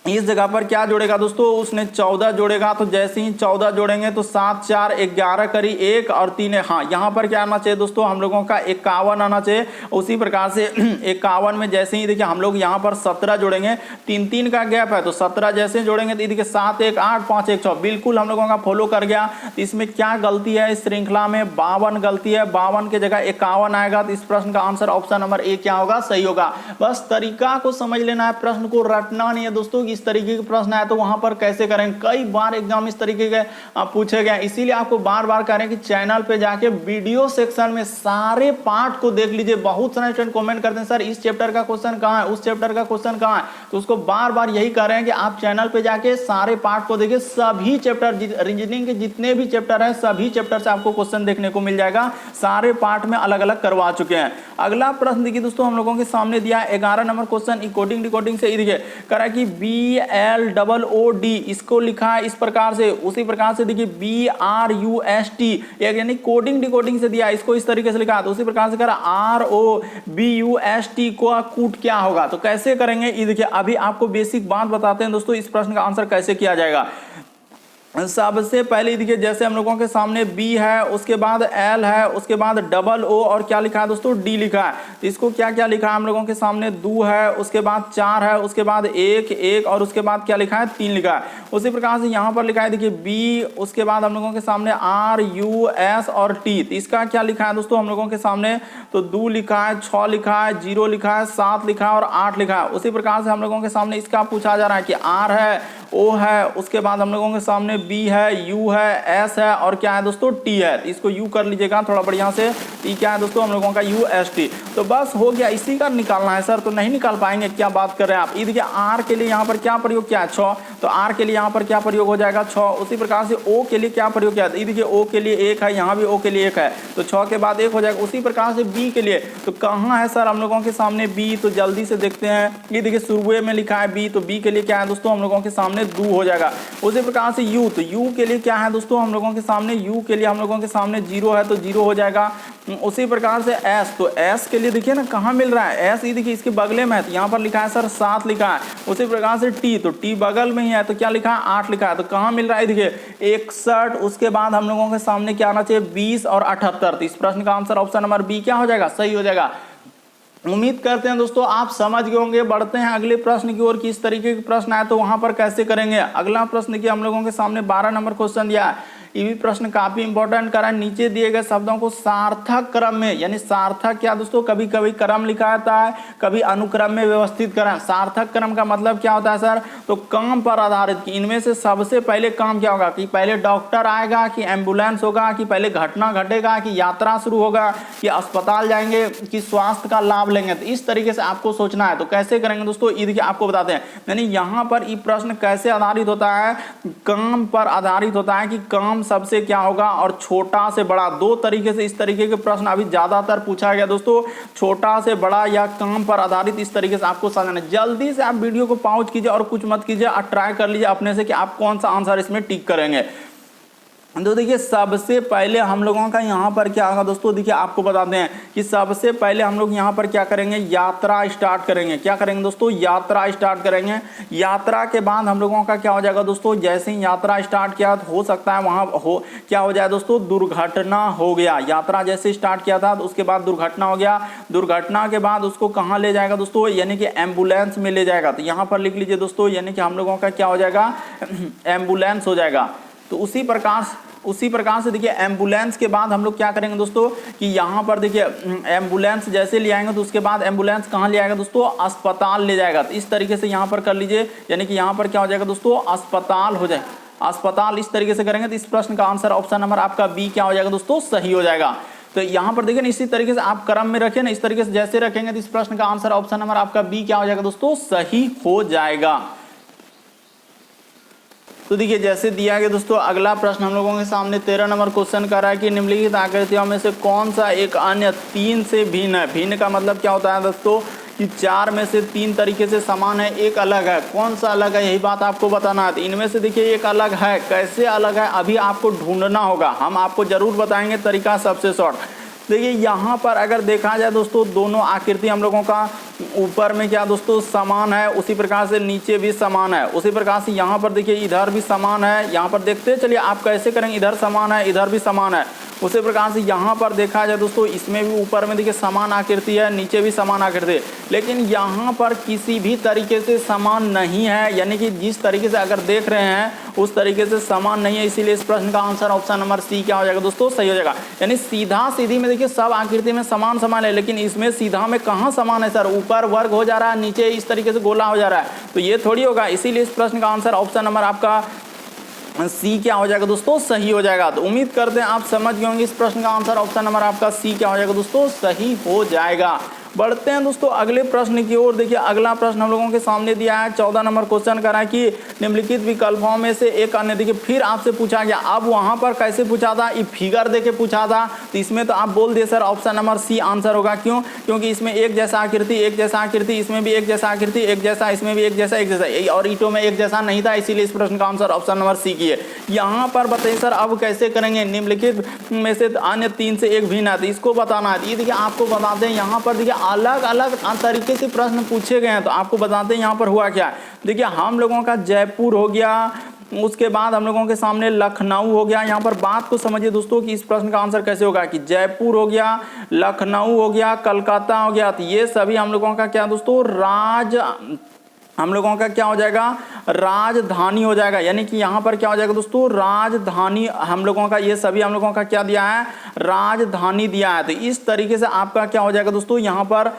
इस जगह पर क्या जोड़ेगा दोस्तों उसने 14 जोड़ेगा। तो जैसे ही 14 जोड़ेंगे तो 7 4 11 करी 1 और 3 हाँ, यहाँ पर क्या आना चाहिए दोस्तों हम लोगों का 51 आना चाहिए। उसी प्रकार से 51 में जैसे ही देखिए हम लोग यहाँ पर 17 जोड़ेंगे, 3 का गैप है, तो 17 जैसे जोड़ेंगे तो देखिए 7 1 8 5 1 6 बिल्कुल हम लोगों का फॉलो कर गया। इसमें क्या गलती है इस श्रृंखला में, 52 गलती है, 52 की जगह 51 आएगा। तो इस प्रश्न का आंसर ऑप्शन नंबर ए क्या होगा, सही होगा। बस तरीका को समझ लेना है, प्रश्न को रटना नहीं है दोस्तों। इस तरीके के प्रश्न आए तो वहां पर कैसे करें, कई बार एग्जाम इस तरीके के पूछे गए, इसीलिए आपको बार बार कह रहे हैं कि चैनल पे जाके वीडियो सेक्शन में सारे पार्ट को देख लीजिए। बहुत सारे स्टूडेंट कमेंट करते हैं सर इस चैप्टर का क्वेश्चन कहाँ है, उस चैप्टर का क्वेश्चन कहाँ है, तो उसको बार बार यही कह रहे हैं कि आप चैनल पे जाके सारे पार्ट को देखिए। सभी चैप्टर रीजनिंग के जितने भी चैप्टर है सभी चैप्टर से आपको क्वेश्चन देखने को मिल जाएगा, सारे पार्ट में अलग अलग करवा चुके हैं। अगला प्रश्न देखिए दोस्तों हम लोगों के सामने दिया है 11 नंबर क्वेश्चन इकोडिंग डिकोडिंग से। देखिए करा कि BLOOD इसको लिखा है इस प्रकार से, उसी प्रकार से देखिए BRUST यानी कोडिंग डिकोडिंग से दिया, इसको इस तरीके से लिखा है। तो उसी प्रकार से करा ROBUST को कूट क्या होगा, तो कैसे करेंगे ये देखिए। अभी आपको बेसिक बात बताते हैं दोस्तों इस प्रश्न का आंसर कैसे किया जाएगा। सबसे पहले देखिए जैसे हम लोगों के सामने B है, उसके बाद L है, उसके बाद O और क्या लिखा है दोस्तों D लिखा है। तो इसको क्या क्या लिखा है हम लोगों के सामने 2 है, उसके बाद 4 है, उसके बाद 1 1 और उसके बाद क्या लिखा है 3 लिखा है। उसी प्रकार से यहाँ पर लिखा है देखिए B, उसके बाद हम लोगों के सामने RUS और T। तो इसका क्या लिखा है दोस्तों हम लोगों के सामने, तो 2 लिखा है, 6 लिखा है, 0 लिखा है, 7 लिखा है और 8 लिखा है। उसी प्रकार से हम लोगों के सामने इसका पूछा जा रहा है कि R है, O है, उसके बाद हम लोगों के सामने B है, U है, S है और क्या है दोस्तों T है। तो इसको U कर लीजिएगा थोड़ा बढ़िया से। T क्या है दोस्तों हम लोगों का UST। तो बस हो गया, इसी का निकालना है सर, तो नहीं निकाल पाएंगे, क्या बात कर रहे हैं आप। ये देखिए R के लिए यहाँ पर क्या प्रयोग किया है 6, तो R के लिए यहाँ पर क्या प्रयोग हो जाएगा 6। उसी प्रकार से O के लिए क्या प्रयोग किया है, ये देखिए O के लिए 1 है, यहाँ भी O के लिए 1 है, तो 6 के बाद 1 हो जाएगा। उसी प्रकार से B के लिए, तो कहाँ है सर हम लोगों के सामने B, तो जल्दी से देखते हैं। ये देखिए शुरुए में लिखा है B, तो B के लिए क्या है दोस्तों हम लोगों के सामने 2 हो जाएगा। उसी प्रकार से U, तो U के लिए क्या है दोस्तों हम लोगों के सामने, U के लिए हम लोगों के सामने 0 है, तो 0 हो जाएगा। उसी प्रकार से S, तो S के लिए देखिए ना कहाँ मिल रहा है S, ये देखिए इसके बगले में है, तो यहाँ पर लिखा है सर 7 लिखा है। उसी प्रकार से T, तो T बगल में ही है, तो क्या लिखा है 8 लिखा है, तो कहाँ मिल रहा है देखिए 61। उसके बाद हम लोगों के सामने क्या आना चाहिए 20 और 78। तो इस प्रश्न का आंसर ऑप्शन नंबर B क्या हो जाएगा, सही हो जाएगा। उम्मीद करते हैं दोस्तों आप समझ गए होंगे। बढ़ते हैं अगले प्रश्न की ओर, किस तरीके के प्रश्न आए तो वहां पर कैसे करेंगे। अगला प्रश्न देखिए हम लोगों के सामने 12 नंबर क्वेश्चन दिया है। ये भी प्रश्न काफी इंपॉर्टेंट करा, नीचे दिए गए शब्दों को सार्थक क्रम में, यानी सार्थक क्या दोस्तों कभी कभी क्रम लिखा जाता है, कभी अनुक्रम में व्यवस्थित करें। सार्थक क्रम का मतलब क्या होता है सर, तो काम पर आधारित कि इनमें से सबसे पहले काम क्या होगा, कि पहले डॉक्टर आएगा, कि एम्बुलेंस होगा, कि पहले घटना घटेगा, कि यात्रा शुरू होगा, कि अस्पताल जाएंगे, कि स्वास्थ्य का लाभ लेंगे। तो इस तरीके से आपको सोचना है। तो कैसे करेंगे दोस्तों, ये देखिए आपको बताते हैं। यानी यहाँ पर ये प्रश्न कैसे आधारित होता है, काम पर आधारित होता है कि काम सबसे क्या होगा और छोटा से बड़ा, दो तरीके से इस तरीके के प्रश्न अभी ज्यादातर पूछा गया दोस्तों, छोटा से बड़ा या काम पर आधारित। इस तरीके से आपको समझना है। जल्दी से आप वीडियो को पॉज कीजिए और कुछ मत कीजिए, आप ट्राई कर लीजिए अपने से कि आप कौन सा आंसर इसमें टिक करेंगे। तो देखिए सबसे पहले हम लोगों का यहाँ पर क्या होगा दोस्तों, देखिए आपको बताते हैं कि सबसे पहले हम लोग यहाँ पर क्या करेंगे, यात्रा स्टार्ट करेंगे। क्या करेंगे दोस्तों, यात्रा स्टार्ट करेंगे। यात्रा के बाद हम लोगों का क्या हो जाएगा दोस्तों, जैसे ही यात्रा स्टार्ट किया तो हो सकता है वहाँ हो क्या हो जाए दोस्तों, दुर्घटना हो गया। यात्रा जैसे स्टार्ट किया था तो उसके बाद दुर्घटना हो गया। दुर्घटना के बाद उसको कहाँ ले जाएगा दोस्तों, यानी कि एम्बुलेंस में ले जाएगा। तो यहाँ पर लिख लीजिए दोस्तों, यानी कि हम लोगों का क्या हो जाएगा, एम्बुलेंस हो जाएगा। तो उसी प्रकार से देखिए एम्बुलेंस के बाद हम लोग क्या करेंगे दोस्तों कि यहाँ पर देखिए एम्बुलेंस जैसे ले आएंगे तो उसके बाद एम्बुलेंस कहाँ ले आएगा दोस्तों, अस्पताल ले जाएगा। तो इस तरीके से यहाँ पर कर लीजिए, यानी कि यहाँ पर क्या हो जाएगा दोस्तों, अस्पताल हो जाएगा। अस्पताल इस तरीके से करेंगे तो इस प्रश्न का आंसर ऑप्शन नंबर आपका बी क्या हो जाएगा दोस्तों, सही हो जाएगा। तो यहाँ पर देखिए ना इसी तरीके से आप क्रम में रखें ना, इस तरीके से जैसे रखेंगे तो इस प्रश्न का आंसर ऑप्शन नंबर आपका बी क्या हो जाएगा दोस्तों, सही हो जाएगा। तो देखिए जैसे दिया गया दोस्तों, अगला प्रश्न हम लोगों के सामने 13 नंबर क्वेश्चन कर रहा है कि निम्नलिखित आकृतियों में से कौन सा एक अन्य 3 से भिन्न है। भिन्न का मतलब क्या होता है दोस्तों कि 4 में से 3 तरीके से समान है, एक अलग है। कौन सा अलग है, यही बात आपको बताना है। तो इनमें से देखिए एक अलग है, कैसे अलग है अभी आपको ढूंढना होगा, हम आपको जरूर बताएंगे तरीका सबसे शॉर्ट। देखिए यहाँ पर अगर देखा जाए दोस्तों, दोनों आकृति हम लोगों का ऊपर में क्या दोस्तों समान है, उसी प्रकार से नीचे भी समान है। उसी प्रकार से यहाँ पर देखिए इधर भी समान है। यहाँ पर देखते चलिए आप कैसे करेंगे, इधर समान है, इधर भी समान है। उसी प्रकार से यहाँ पर देखा जाए दोस्तों, इसमें भी ऊपर में देखिए समान आकृति है, नीचे भी समान आकृति है, लेकिन यहाँ पर किसी भी तरीके से समान नहीं है। यानी कि जिस तरीके से अगर देख रहे हैं उस तरीके से समान नहीं है, इसीलिए इस प्रश्न का आंसर ऑप्शन नंबर सी क्या हो जाएगा दोस्तों, सही हो जाएगा। यानी सीधा सीधी में देखिए सब आकृति में समान समान है, लेकिन इसमें सीधा में कहाँ समान है सर, ऊपर वर्ग हो जा रहा है, नीचे इस तरीके से गोला हो जा रहा है, तो ये थोड़ी होगा। इसीलिए इस प्रश्न का आंसर ऑप्शन नंबर आपका सी क्या हो जाएगा दोस्तों, सही हो जाएगा। तो उम्मीद करते हैं आप समझ गए होंगे, इस प्रश्न का आंसर ऑप्शन नंबर आपका सी क्या हो जाएगा दोस्तों, सही हो जाएगा। बढ़ते हैं दोस्तों अगले प्रश्न की ओर। देखिए अगला प्रश्न हम लोगों के सामने दिया है, 14 नंबर क्वेश्चन करा है कि निम्नलिखित विकल्पों में से एक अन्य। देखिए फिर आपसे पूछा गया, अब वहां पर कैसे पूछा था, ये फिगर देके पूछा था, तो इसमें तो आप बोल दिए sir option number C answer होगा। क्यों, क्योंकि इसमें एक जैसा आकृति, एक जैसा आकृति, इसमें भी एक जैसा आकृति, एक जैसा, इसमें भी एक जैसा, एक जैसा, और ईंटों में एक जैसा नहीं था, इसीलिए इस प्रश्न का आंसर ऑप्शन नंबर सी की है। यहाँ पर बताइए सर अब कैसे करेंगे, निम्नलिखित में से अन्य 3 से एक भिन्न है, तो इसको बताना है। ये देखिए आपको बताते हैं, यहाँ पर देखिए अलग अलग तरीके से प्रश्न पूछे गए हैं, तो आपको बताते हैं यहाँ पर हुआ क्या है। देखिए हम लोगों का जयपुर हो गया, उसके बाद हम लोगों के सामने लखनऊ हो गया। यहाँ पर बात को समझिए दोस्तों कि इस प्रश्न का आंसर कैसे होगा कि जयपुर हो गया, लखनऊ हो गया, कलकत्ता हो गया, तो ये सभी हम लोगों का क्या दोस्तों हम लोगों का क्या हो जाएगा, राजधानी हो जाएगा। यानी कि यहाँ पर क्या हो जाएगा दोस्तों, राजधानी हम लोगों का, ये सभी हम लोगों का क्या दिया है, राजधानी दिया है। तो इस तरीके से आपका क्या हो जाएगा दोस्तों, यहाँ पर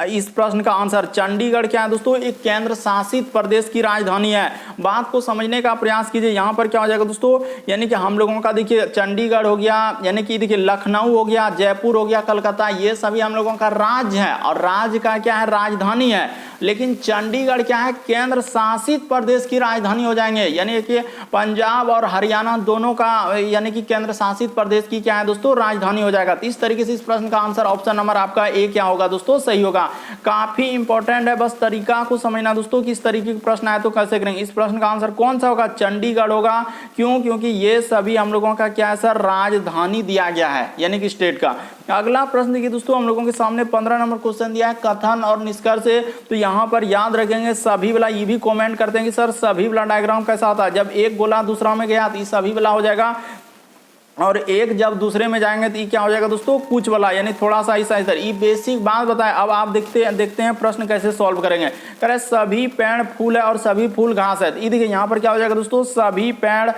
इस प्रश्न का आंसर चंडीगढ़ क्या है दोस्तों, एक केंद्र शासित प्रदेश की राजधानी है। बात को समझने का प्रयास कीजिए, यहाँ पर क्या हो जाएगा दोस्तों, यानी कि हम लोगों का देखिए चंडीगढ़ हो गया, यानी कि देखिए लखनऊ हो गया, जयपुर हो गया, कलकत्ता, ये सभी हम लोगों का राज्य है और राज्य का क्या है, राजधानी है। लेकिन चंडीगढ़ क्या है, केंद्र शासित प्रदेश की राजधानी हो जाएंगे। यानी कि पंजाब और हरियाणा दोनों का यानी कि केंद्र शासित प्रदेश की क्या है दोस्तों, राजधानी हो जाएगा। तो इस तरीके से इस प्रश्न का आंसर ऑप्शन नंबर आपका ए क्या होगा दोस्तों, सही होगा। काफी इंपॉर्टेंट है, बस तरीका को समझना दोस्तों कि इस तरीके के प्रश्न आए तो कैसे करेंगे। इस प्रश्न का आंसर कौन सा होगा, चंडीगढ़ होगा। क्यों, क्योंकि ये सभी हम लोगों का क्या है सर, राजधानी दिया गया है, यानी कि स्टेट का। अगला प्रश्न देखिए दोस्तों, हम लोगों के सामने 15 नंबर क्वेश्चन दिया है, कथन और निष्कर्ष से। तो यहाँ पर याद रखेंगे सभी वाला, ये भी कमेंट करते हैं कि सर सभी वाला डायग्राम कैसा होता है, जब एक गोला दूसरा में गया तो ये सभी वाला हो जाएगा, और एक जब दूसरे में जाएंगे तो ये क्या हो जाएगा दोस्तों, कुछ वाला, यानी थोड़ा सा ऐसा इधर। ये बेसिक बात बताए। अब आप देखते हैं प्रश्न कैसे सॉल्व करेंगे। करें सभी पेड़ फूल है और सभी फूल घास है। ये देखिए यहाँ पर क्या हो जाएगा दोस्तों, सभी पेड़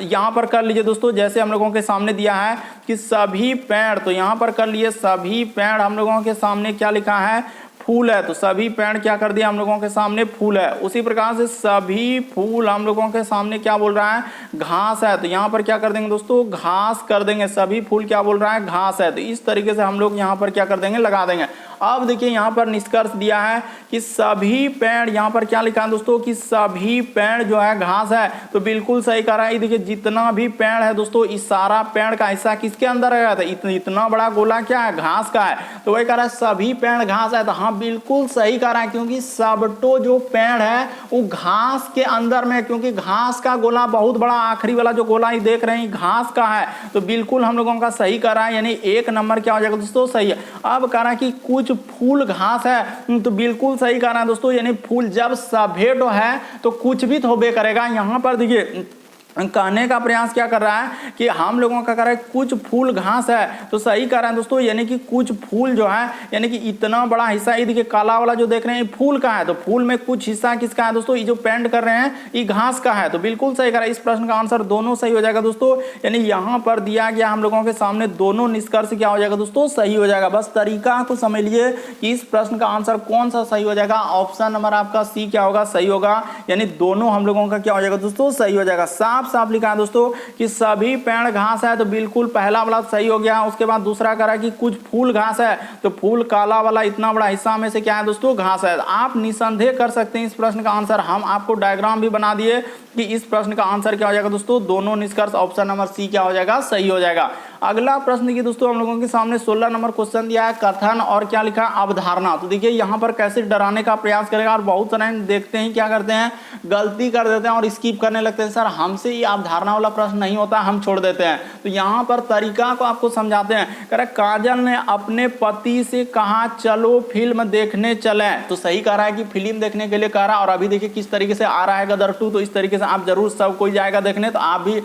यहाँ पर कर लीजिए दोस्तों, जैसे हम लोगों के सामने दिया है कि सभी पेड़, तो यहाँ पर कर लिए सभी पेड़ हम लोगों के सामने क्या लिखा है, फूल है, तो सभी पेड़ क्या कर दिया हम लोगों के सामने, फूल है। उसी प्रकार से सभी फूल हम लोगों के सामने क्या बोल रहा है, घास है, तो यहाँ पर क्या कर देंगे दोस्तों, घास कर देंगे। सभी फूल क्या बोल रहा है, घास है। तो इस तरीके से हम लोग यहाँ पर क्या कर देंगे, लगा देंगे। अब देखिए यहाँ पर निष्कर्ष दिया है कि सभी पेड़, यहाँ पर क्या लिखा है दोस्तों कि सभी पेड़ जो है घास है, तो बिल्कुल सही कह रहा है। देखिए जितना भी पेड़ है दोस्तों, इस सारा पेड़ का हिस्सा किसके अंदर है, इतना बड़ा गोला क्या है, घास का है, तो वही कह रहा है सभी पेड़ घास है। तो हाँ बिल्कुल सही कह रहा है, क्योंकि सबटो जो पेड़ है वो घास के अंदर में, क्योंकि घास का गोला बहुत बड़ा, आखिरी वाला जो गोला ही देख रहे हैं घास का है, तो बिल्कुल हम लोगों का सही कर रहा है, यानी 1 नंबर क्या हो जाएगा दोस्तों, सही है। अब कह रहा है कि कुछ फूल घास है, तो बिल्कुल सही कह रहा है दोस्तों, यानी फूल जब सभे है तो कुछ भी तो होबे करेगा। यहां पर देखिए कहने का प्रयास क्या कर रहा है कि हम लोगों का कर रहा है कुछ फूल घास है, तो सही कर रहा है दोस्तों, यानी कि कुछ फूल जो है, यानी कि इतना बड़ा हिस्सा, ये देखिए काला वाला जो देख रहे हैं फूल का है, तो फूल में कुछ हिस्सा किसका है दोस्तों, ये जो पेंट कर रहे हैं ये घास का है, तो बिल्कुल सही कर रहा है। इस प्रश्न का आंसर दोनों सही हो जाएगा दोस्तों, यानी यहां पर दिया गया हम लोगों के सामने दोनों निष्कर्ष क्या हो जाएगा दोस्तों, सही हो जाएगा। बस तरीका को समझ लीजिए कि इस प्रश्न का आंसर कौन सा सही हो जाएगा। ऑप्शन नंबर आपका सी क्या होगा, सही होगा, यानी दोनों हम लोगों का क्या हो जाएगा दोस्तों, सही हो जाएगा। साफ साफ लिखा है दोस्तों कि सभी पेड़ घास है, तो बिल्कुल पहला वाला सही हो गया। उसके बाद दूसरा करा कि कुछ फूल घास है, तो फूल काला वाला इतना बड़ा हिस्सा में से क्या है दोस्तों, घास है। आप निसंदेह कर सकते हैं इस प्रश्न का आंसर, हम आपको डायग्राम भी बना दिए कि इस प्रश्न का आंसर क्या हो जाएगा दोस्तों, दोनों निष्कर्ष ऑप्शन नंबर सी क्या हो जाएगा, सही हो जाएगा। अगला प्रश्न देखिए दोस्तों, हम लोगों के सामने 16 नंबर क्वेश्चन दिया है, कथन और क्या लिखा है, अवधारणा। तो देखिए यहाँ पर कैसे डराने का प्रयास करेगा, और बहुत सारे देखते हैं क्या करते हैं, गलती कर देते हैं और स्किप करने लगते हैं, सर हमसे ये अवधारणा वाला प्रश्न नहीं होता, हम छोड़ देते हैं। तो यहाँ पर तरीका को आपको समझाते हैं। कह रहे काजल ने अपने पति से कहा चलो फिल्म देखने चले, तो सही कह रहा है कि फिल्म देखने के लिए कह रहा है, और अभी देखिए किस तरीके से आ रहा है गदर 2, तो इस तरीके से आप जरूर सब कोई जाएगा देखने, तो आप भी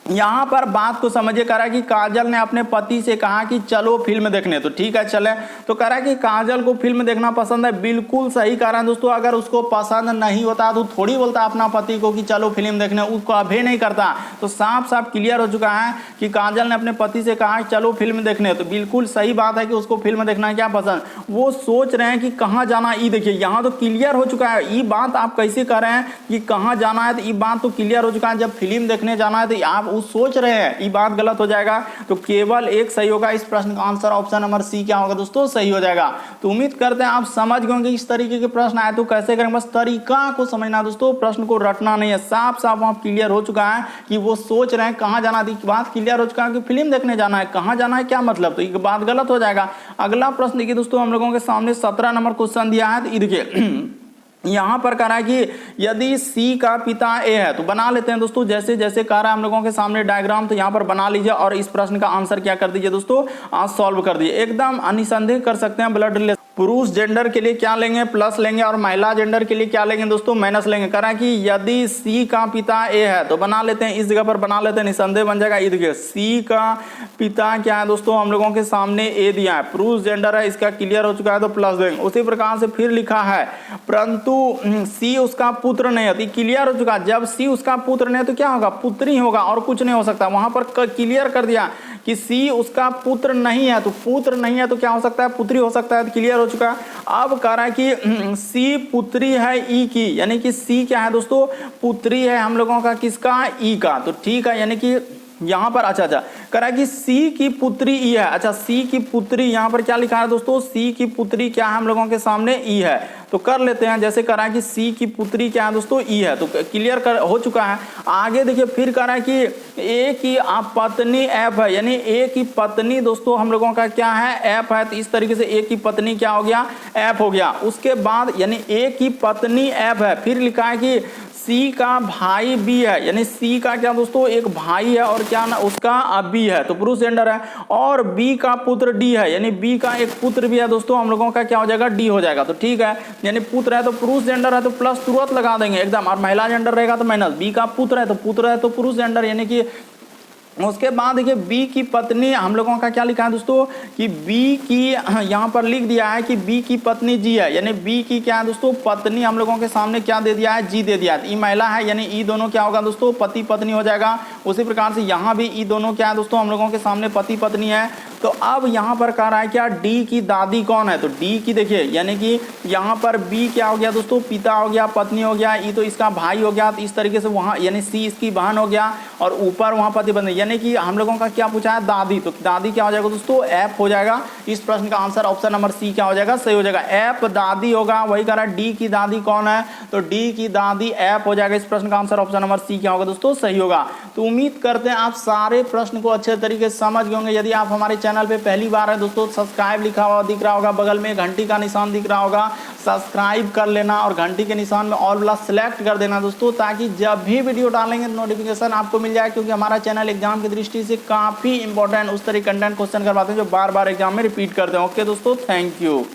यहां पर बात को समझिए। कह रहा है कि काजल ने अपने पति से कहा कि चलो फिल्म देखने, तो ठीक है चले। तो कह रहा है कि काजल को फिल्म देखना पसंद है, बिल्कुल सही कह रहा है दोस्तों। अगर उसको पसंद नहीं होता तो थोड़ी बोलता अपना पति को कि चलो फिल्म देखने, उसको अभी नहीं करता। तो साफ साफ क्लियर हो चुका है कि काजल ने अपने पति से कहा चलो फिल्म देखने, तो बिल्कुल सही बात है कि उसको फिल्म देखना क्या पसंद। वो सोच रहे हैं कि कहाँ जाना, ये देखिए यहाँ तो क्लियर हो चुका है। ये बात आप कैसे कर रहे हैं कि कहाँ जाना है, तो ये बात तो क्लियर हो चुका है। जब फिल्म देखने जाना है तो आप सोच रहे हैं, ये बात गलत हो जाएगा। तो केवल एक सही होगा। इस प्रश्न का आंसर ऑप्शन नंबर सी क्या होगा दोस्तों, सही हो जाएगा। तो उम्मीद करते हैं आप समझ गए इस तरीके के प्रश्न आए तो कैसे करेंगे। बस तरीका को समझना दोस्तों, प्रश्न को रटना नहीं है। साफ साफ वहां क्लियर हो चुका है कि वो सोच रहे हैं कहां जाना, बात क्लियर हो चुका है कि फिल्म देखने जाना है, कहां जाना है क्या मतलब, तो ये बात गलत हो जाएगा। अगला प्रश्न देखिए दोस्तों, हम लोगों के सामने 17 नंबर क्वेश्चन दिया है। तो देखिए यहां पर कह रहा है कि यदि सी का पिता ए है, तो बना लेते हैं दोस्तों, जैसे जैसे कह रहा है हम लोगों के सामने डायग्राम, तो यहां पर बना लीजिए और इस प्रश्न का आंसर क्या कर दीजिए दोस्तों, आज सॉल्व कर दीजिए। एकदम अनिसंदेह कर सकते हैं। ब्लड रिलेशन पुरुष जेंडर के लिए क्या लेंगे, प्लस लेंगे, और महिला जेंडर के लिए क्या लेंगे दोस्तों, माइनस लेंगे। कह रहा है कि यदि सी का पिता ए है, तो बना लेते हैं, इस जगह पर बना लेते हैं, निसंदेह बन जाएगा। ये देखिए सी का पिता क्या है दोस्तों, हम लोगों के सामने ए दिया है, पुरुष जेंडर है, इसका क्लियर हो चुका है, तो प्लस देंगे। उसी प्रकार से फिर लिखा है परंतु सी उसका पुत्र नहीं है, क्लियर हो चुका। जब सी उसका पुत्र नहीं है तो क्या होगा, पुत्री होगा, और कुछ नहीं हो सकता। वहां पर क्लियर कर दिया कि सी उसका पुत्र नहीं है, तो पुत्र नहीं है तो क्या हो सकता है, पुत्री हो सकता है, तो क्लियर हो चुका। अब कह रहा है कि सी पुत्री है ई की, यानी कि सी क्या है दोस्तों, पुत्री है हम लोगों का किसका, ई का, तो ठीक है। यानी कि यहां पर अच्छा कह रहा है कि सी की पुत्री ई है। अच्छा सी की पुत्री, यहां पर क्या लिखा है दोस्तों, सी की पुत्री क्या है हम लोगों के सामने, ई है, तो कर लेते हैं। जैसे कह रहा है कि सी की पुत्री क्या है दोस्तों, ई है, तो क्लियर हो चुका है। आगे देखिए फिर कह रहा है कि ए की पत्नी एफ है, यानी ए की पत्नी दोस्तों हम लोगों का क्या है, एफ है, तो इस तरीके से ए की पत्नी क्या हो गया, एफ हो गया। उसके बाद यानी ए की पत्नी एफ है, फिर लिखा है कि सी का भाई बी है, यानी सी का क्या दोस्तों, एक भाई है, और क्या ना उसका बी है, तो पुरुष जेंडर है। और बी का पुत्र डी है, यानी बी का एक पुत्र भी है दोस्तों, हम लोगों का क्या हो जाएगा, डी हो जाएगा, तो ठीक है। यानी पुत्र है तो पुरुष जेंडर है तो प्लस तुरंत लगा देंगे एकदम, और महिला जेंडर रहेगा तो माइनस। बी का पुत्र है तो पुरुष जेंडर, यानी कि उसके बाद देखिए बी की पत्नी हम लोगों का क्या लिखा है दोस्तों, कि बी की यहाँ पर लिख दिया है कि बी की पत्नी जी है, यानी बी की क्या है दोस्तों, पत्नी हम लोगों के सामने क्या दे दिया है, जी दे दिया है। ई महिला है, यानी ई दोनों क्या होगा दोस्तों, पति पत्नी हो जाएगा। उसी प्रकार से यहाँ भी ई दोनों क्या है दोस्तों, हम लोगों के सामने पति पत्नी है। तो अब यहाँ पर कह रहा है क्या, डी की दादी कौन है, तो डी की देखिए, यानी कि यहाँ पर बी क्या हो गया दोस्तों, पिता हो गया, पत्नी हो गया, ई तो इसका भाई हो गया, तो इस तरीके से वहाँ यानी सी इसकी बहन हो गया, और ऊपर वहाँ पति पत्नी, यानी कि हम लोगों का क्या पूछा है, दादी, तो दादी क्या हो जाएगा दोस्तों, एफ हो जाएगा। इस प्रश्न का आंसर ऑप्शन नंबर सी क्या हो जाएगा, सही हो जाएगा, एफ दादी होगा। वही कह रहा है डी की दादी कौन है, तो डी की दादी एफ हो जाएगा। इस प्रश्न का आंसर ऑप्शन नंबर सी क्या होगा दोस्तों, सही होगा। तो उम्मीद करते हैं आप सारे प्रश्न को अच्छे तरीके से समझ गए होंगे। यदि आप हमारे चैनल चैनल पे पहली बार है दोस्तों, सब्सक्राइब लिखा हुआ दिख रहा होगा, बगल में घंटी का निशान दिख रहा होगा, सब्सक्राइब कर लेना और घंटी के निशान में ऑल वाला सेलेक्ट कर देना दोस्तों, ताकि जब भी वीडियो डालेंगे नोटिफिकेशन आपको मिल जाए। क्योंकि हमारा चैनल एग्जाम की दृष्टि से काफ़ी इंपॉर्टेंट उस तरह कंटेंट क्वेश्चन करवाते हैं जो बार बार एग्जाम में रिपीट करते हैं। ओके दोस्तों, थैंक यू।